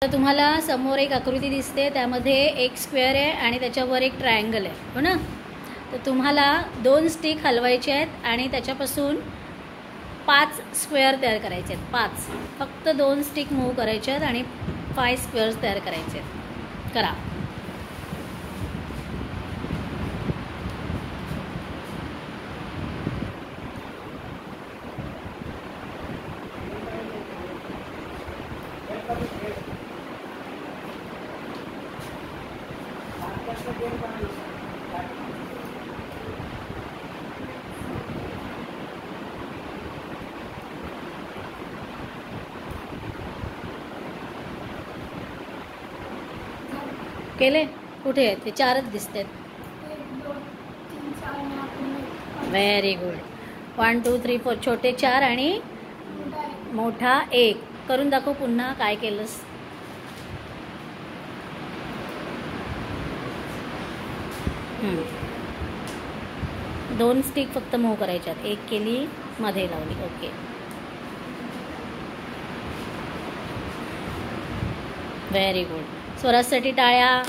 तर तुम्हाला समोर एक आकृती दिसते, त्यामध्ये एक स्क्वेअर आहे आणि त्याच्यावर एक ट्रायंगल आहे, हो ना. तर तुम्हाला 2 स्टिक हलवायचे आहेत आणि त्याच्यापासून 5 स्क्वेअर तयार करायचे आहेत. 5 फक्त 2 स्टिक मूव्ह करायचे आहेत आणि 5 स्क्वेअर्स तयार करायचे आहेत. करा. केले? कुठे आहेत ते? 4च दिसत आहेत. Very good. 1 2 3 4. छोटे 4 आणि मोठा 1. करून दाखव पुन्हा काय केलंस. दोन स्टिक फक्त मूव्ह करायच्यात. एक केली, मध्ये लावली. Okay, very good. स्वराजसाठी टाळ्या.